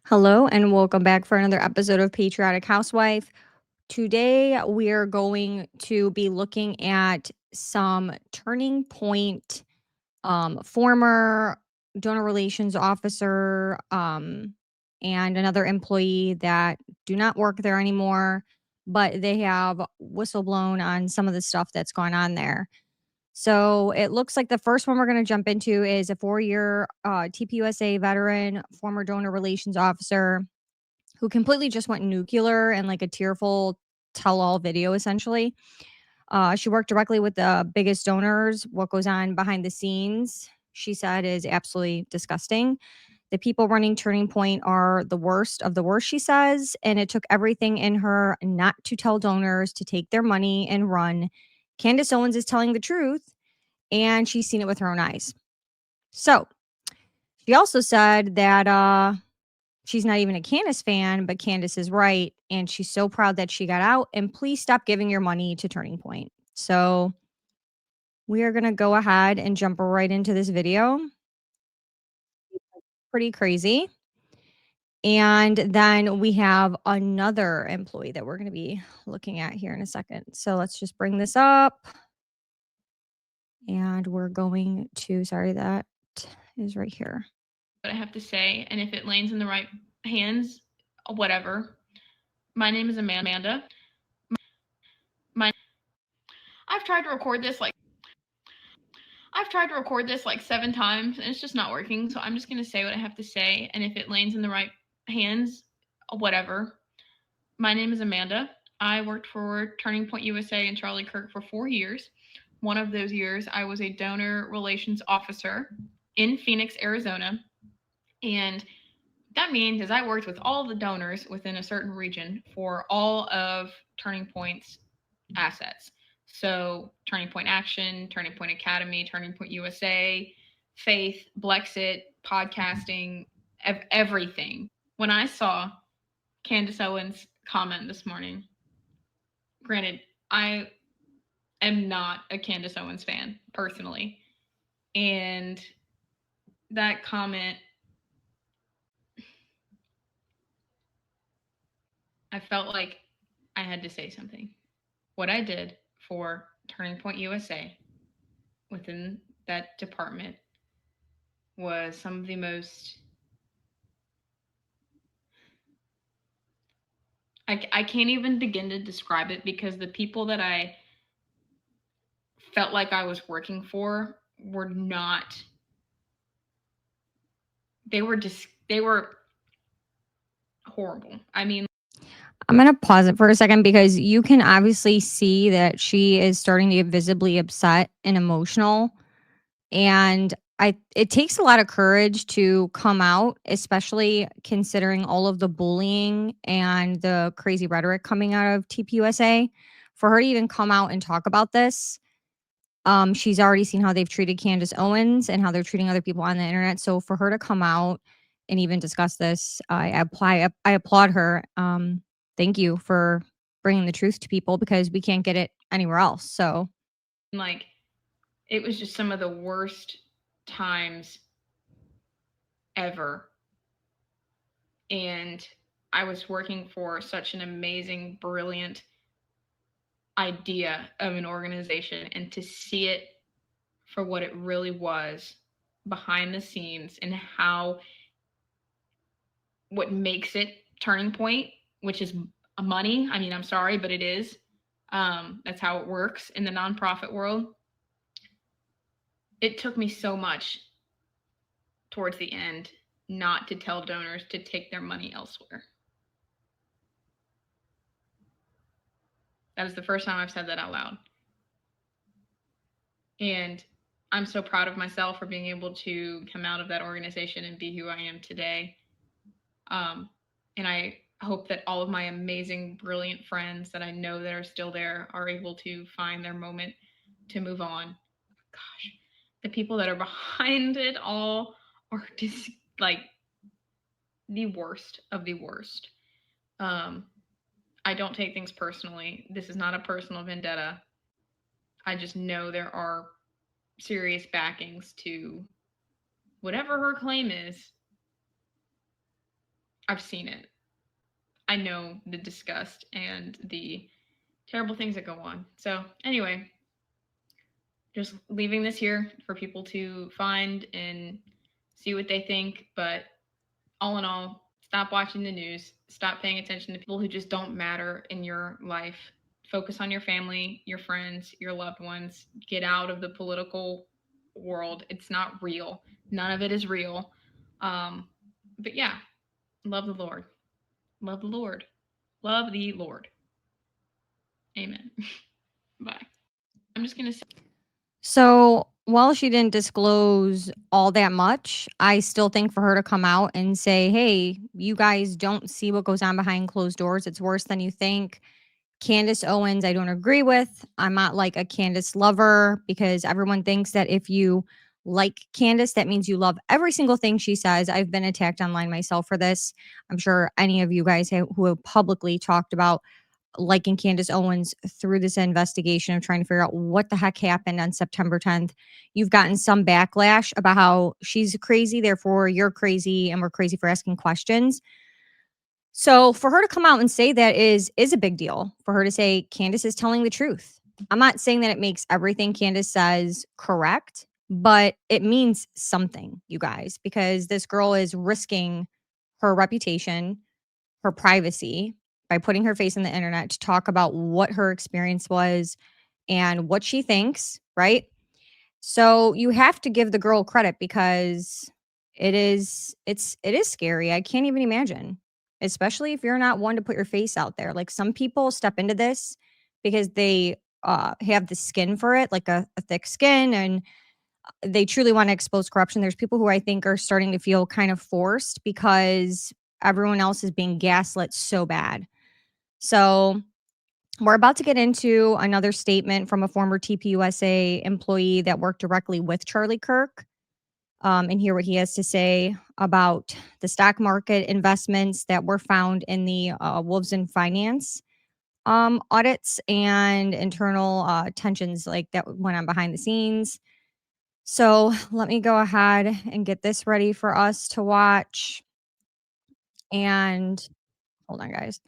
Hello and welcome back for another episode of Patriotic Housewife. Today we are going to be looking at some turning point former donor relations officer and another employee that do not work there anymore, but they have whistleblown on some of the stuff that's gone on there. So it looks like the first one we're going to jump into is a 4-year TPUSA veteran, former donor relations officer who completely just went nuclear and like a tearful tell all video, essentially. She worked directly with the biggest donors. What goes on behind the scenes, she said, is absolutely disgusting. The people running Turning Point are the worst of the worst, she says. And it took everything in her not to tell donors to take their money and run. Candace Owens is telling the truth, and she's seen it with her own eyes. So she also said that she's not even a Candace fan, but Candace is right. And she's so proud that she got out. And please stop giving your money to Turning Point. So we are going to go ahead and jump right into this video. Pretty crazy. And then we have another employee that we're going to be looking at here in a second. So let's just bring this up. And we're going to, sorry, that is right here. What I have to say, and if it lands in the right hands, whatever. My name is Amanda. My I've tried to record this like 7 times and it's just not working. So I'm just gonna say what I have to say, and if it lands in the right hands, whatever. My name is Amanda. I worked for Turning Point USA and Charlie Kirk for 4 years. One of those years, I was a donor relations officer in Phoenix, Arizona, and that means is I worked with all the donors within a certain region for all of Turning Point's assets. So Turning Point Action, Turning Point Academy, Turning Point USA, Faith, Blexit, podcasting, everything. When I saw Candace Owens' comment this morning, granted, I am not a Candace Owens fan personally, and that comment, I felt like I had to say something. What I did for Turning Point USA within that department was some of the most I can't even begin to describe it, because the people that I felt like I was working for were not, they were horrible. I mean, I'm going to pause it for a second because you can obviously see that she is starting to get visibly upset and emotional. And it takes a lot of courage to come out, especially considering all of the bullying and the crazy rhetoric coming out of TPUSA. For her to even come out and talk about this, she's already seen how they've treated Candace Owens and how they're treating other people on the internet. So for her to come out and even discuss this, I applaud her. Thank you for bringing the truth to people because we can't get it anywhere else. So like, it was just some of the worst times ever. And I was working for such an amazing, brilliant idea of an organization, and to see it for what it really was behind the scenes, and how what makes it Turning Point, which is money. I mean, I'm sorry, but it is. That's how it works in the nonprofit world. It took me so much towards the end not to tell donors to take their money elsewhere. That is the first time I've said that out loud. And I'm so proud of myself for being able to come out of that organization and be who I am today. And I hope that all of my amazing, brilliant friends that I know that are still there are able to find their moment to move on. Gosh, the people that are behind it all are just like the worst of the worst. Um, I don't take things personally. This is not a personal vendetta. I just know there are serious backings to whatever her claim is. I've seen it. I know the disgust and the terrible things that go on. So, anyway, just leaving this here for people to find and see what they think. But all in all, stop watching the news. Stop paying attention to people who just don't matter in your life. Focus on your family, your friends, your loved ones. Get out of the political world. It's not real. None of it is real. But yeah, love the Lord. Love the Lord. Love the Lord. Amen. Bye. I'm just going to say. So, while she didn't disclose all that much, I still think for her to come out and say, "Hey, you guys don't see what goes on behind closed doors. It's worse than you think." Candace Owens, I don't agree with. I'm not like a Candace lover because everyone thinks that if you like Candace, that means you love every single thing she says. I've been attacked online myself for this. I'm sure any of you guys who have publicly talked about liking Candace Owens through this investigation of trying to figure out what the heck happened on September 10th. You've gotten some backlash about how she's crazy, therefore you're crazy, and we're crazy for asking questions. So for her to come out and say that is a big deal. For her to say Candace is telling the truth. I'm not saying that it makes everything Candace says correct, but it means something, you guys, because this girl is risking her reputation, her privacy by putting her face in the internet to talk about what her experience was and what she thinks, right? So you have to give the girl credit because it is scary. I can't even imagine. Especially if you're not one to put your face out there. Like some people step into this because they have the skin for it, like a thick skin, and they truly want to expose corruption. There's people who I think are starting to feel kind of forced because everyone else is being gaslit so bad. So we're about to get into another statement from a former TPUSA employee that worked directly with Charlie Kirk, and hear what he has to say about the stock market investments that were found in the Wolves in Finance audits and internal tensions like that went on behind the scenes. So let me go ahead and get this ready for us to watch. And hold on, guys.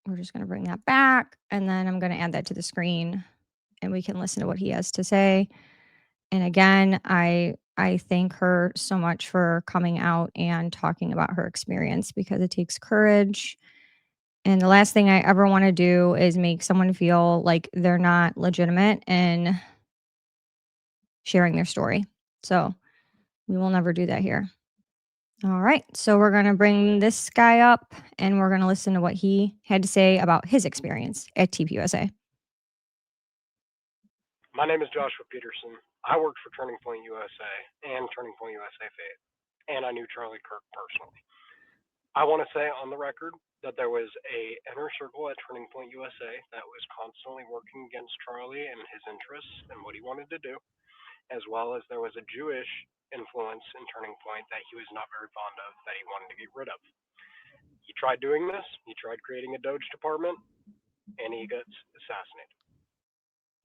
We're just going to bring that back, and then I'm going to add that to the screen and we can listen to what he has to say. And again, I thank her so much for coming out and talking about her experience because it takes courage. And the last thing I ever want to do is make someone feel like they're not legitimate in sharing their story. So we will never do that here. All right. So we're going to bring this guy up and we're going to listen to what he had to say about his experience at TPUSA. My name is Joshua Peterson. I worked for Turning Point USA and Turning Point USA Faith, and I knew Charlie Kirk personally. I want to say on the record that there was a inner circle at Turning Point USA that was constantly working against Charlie and his interests and what he wanted to do, as well as there was a Jewish influence in Turning Point that he was not very fond of, that he wanted to get rid of. He tried doing this, he tried creating a Doge department, and he gets assassinated.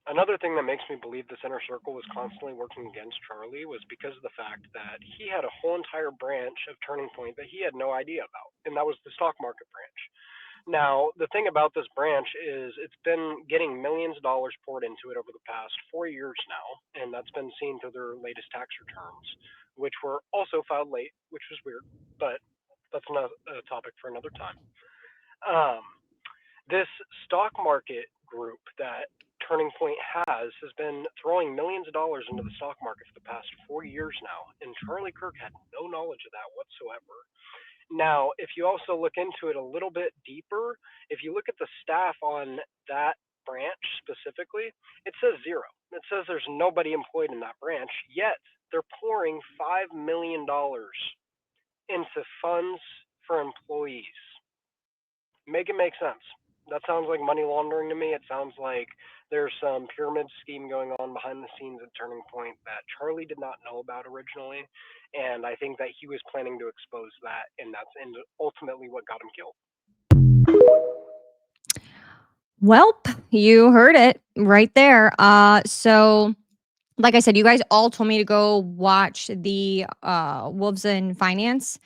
Another thing that makes me believe this inner circle was constantly working against Charlie was because of the fact that he had a whole entire branch of Turning Point that he had no idea about, and that was the stock market branch. Now, the thing about this branch is it's been getting millions of dollars poured into it over the past 4 years now, and that's been seen through their latest tax returns, which were also filed late, which was weird, but that's not a topic for another time. Um, this stock market group that Turning Point has been throwing millions of dollars into the stock market for the past 4 years now, and Charlie Kirk had no knowledge of that whatsoever. Now, if you also look into it a little bit deeper, if you look at the staff on that branch specifically, it says zero. It says there's nobody employed in that branch, yet they're pouring $5 million into funds for employees. Make it make sense. That sounds like money laundering to me. It sounds like there's some pyramid scheme going on behind the scenes at Turning Point that Charlie did not know about originally, and I think that he was planning to expose that, and that's ultimately what got him killed. Welp, you heard it right there. So like I said, you guys all told me to go watch the Wolves in Finance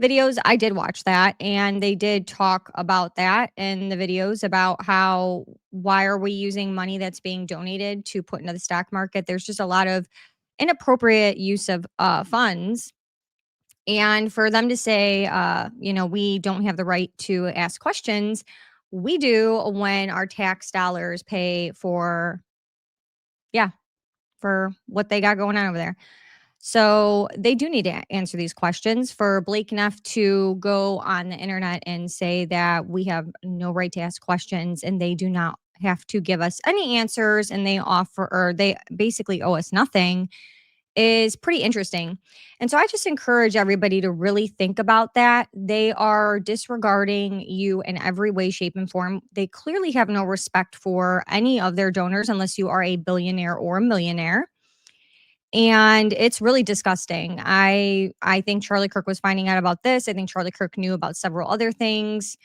videos. I did watch that, and they did talk about that in the videos about how why are we using money that's being donated to put into the stock market? There's just a lot of inappropriate use of funds. And for them to say, we don't have the right to ask questions, we do when our tax dollars pay for, yeah, for what they got going on over there. So they do need to answer these questions. For Blake Neff to go on the internet and say that we have no right to ask questions and they do not have to give us any answers and they basically owe us nothing is pretty interesting. And so I just encourage everybody to really think about that. They are disregarding you in every way, shape, and form. They clearly have no respect for any of their donors unless you are a billionaire or a millionaire. And it's really disgusting. I think Charlie Kirk was finding out about this. I think Charlie Kirk knew about several other things.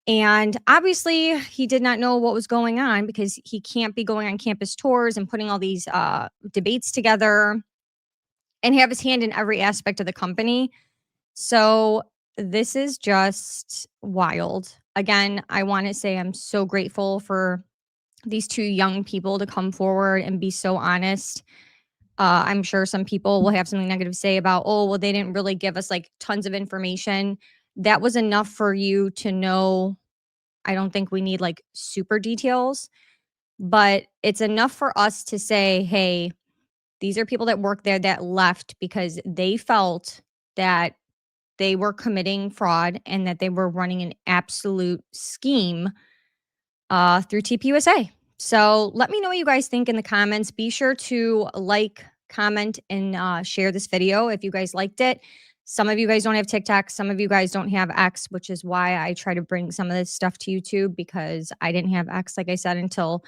And obviously, he did not know what was going on because he can't be going on campus tours and putting all these debates together and have his hand in every aspect of the company. So this is just wild. Again, I want to say I'm so grateful for these two young people to come forward and be so honest. I'm sure some people will have something negative to say about, oh, well, they didn't really give us like tons of information. That was enough for you to know. I don't think we need like super details, but it's enough for us to say, hey, these are people that work there that left because they felt that they were committing fraud and that they were running an absolute scheme through tpusa. So let me know what you guys think in the comments. Be sure to like, comment, and share this video if you guys liked it. Some of you guys don't have TikTok. Some of you guys don't have X, which is why I try to bring some of this stuff to YouTube, because I didn't have X, like I said, until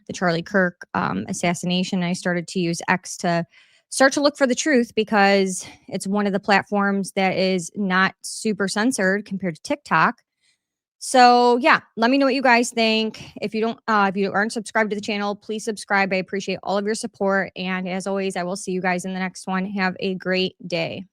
the Charlie Kirk assassination. I started to use X to start to look for the truth because it's one of the platforms that is not super censored compared to TikTok. So yeah, let me know what you guys think. If you aren't subscribed to the channel, please subscribe. I appreciate all of your support. And as always, I will see you guys in the next one. Have a great day.